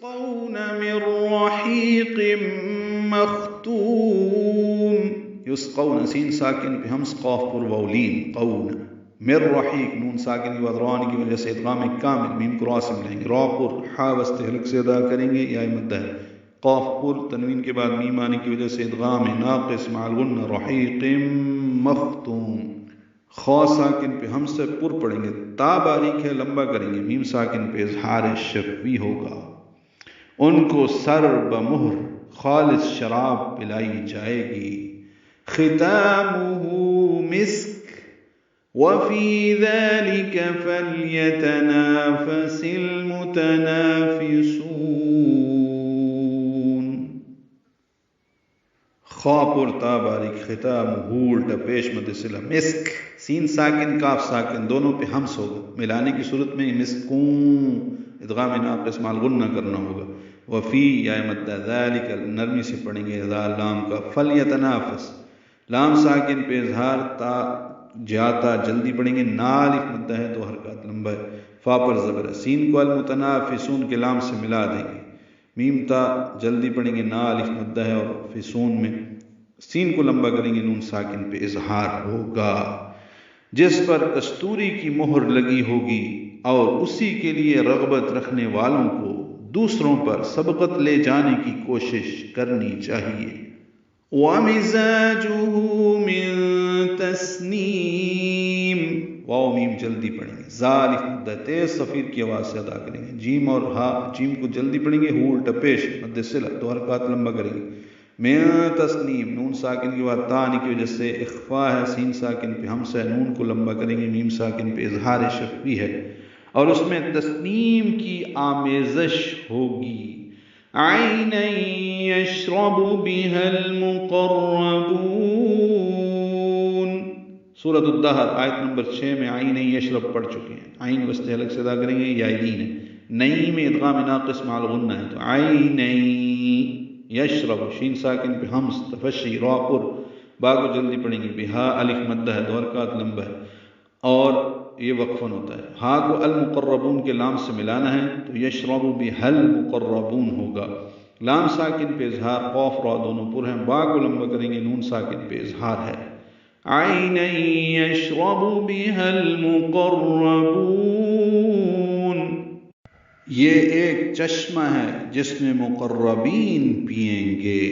يسقون من رحيق مختوم. یسقون سین ساکن پہ ہمس قاف پر واولین قون. مر رحیق نون ساکن کی وادران کی وجہ سے ادغام کامل میم کو راسم لیں گے. را پر حا وسط حلق سے ادا کریں گے یا مدہ ہے. قاف پر تنوین کے بعد میم آنے کی وجہ سے ادغام ناقص مع الغنہ رحیق مختوم. خا ساکن پہ ہم سے پر پڑھیں گے. تا باریک ہے لمبا کریں گے. میم ساکن پہ اظہار شفوی ہوگا. ان کو سر بمہر خالص شراب پلائی جائے گی. ختامہ مسک وفی ذلک فلیتنافس المتنافسون. خا پر تا باریک ختام الٹا پیش مد صلہ مسک سین ساکن کاف ساکن دونوں پہ ہمس ہوگا. ملانے کی صورت میں مسکون ادغام ناقص مع الغنہ کرنا ہوگا. وفی یا مدہ ذالک نرمی سے پڑھیں گے ذال لام کا. فلیتنافس لام ساکن پہ اظہار تا جاتا جلدی پڑھیں گے. نالف مدہ ہے دو حرکات لمبا ہے. فا پر زبر ہے. سین کو المتنافسون کے لام سے ملا دیں گے. میم تا جلدی پڑھیں گے. نالف مدہ ہے اور فسون میں سین کو لمبا کریں گے. نون ساکن پہ اظہار ہوگا. جس پر کستوری کی مہر لگی ہوگی اور اسی کے لیے رغبت رکھنے والوں کو دوسروں پر سبقت لے جانے کی کوشش کرنی چاہیے. وَمِزَاجُهُ مِن تَسْنِيمٍ واو میم جلدی پڑھیں گے. ذالک مدہ تیز صفیر کی آواز سے ادا کریں گے. جیم اور ہا جیم کو جلدی پڑھیں گے. ہو الٹا پیش مد صلہ دو حرکات لمبا کریں گے. من تسنیم نون ساکن کے بعد تا آنے کی وجہ سے اخفا ہے. سین ساکن پہ ہمس ہے. نون کو لمبا کریں گے. میم ساکن پہ اظہار شفوی ہے اور اس میں تسنیم کی آمیزش ہوگی. عین یشرب بها المقربون. سورۃ الدہر آیت نمبر 6 میں عین یشرب پڑھ چکے ہیں. عین وسط حلق سے ادا کریں گے. یائلین ہے. نئی میں ادغام ناقص مع الغنہ ہے. تو عین یشرب شین ساکن پہ ہمس تفشی را پر با کو جلدی پڑھیں گے. بہا الف مدہ ہے دو حرکات لمبا ہے اور یہ وقفن ہوتا ہے. ہا کو المقربون کے لام سے ملانا ہے تو یشرب بہل مقربون ہوگا. لام ساکن پہ اظہار قاف را دونوں پر ہیں. با کو لمبا کریں گے. نون ساکن پہ اظہار ہے. عین یشرب بہل مقربون. یہ ایک چشمہ ہے جس میں مقربین پئیں گے.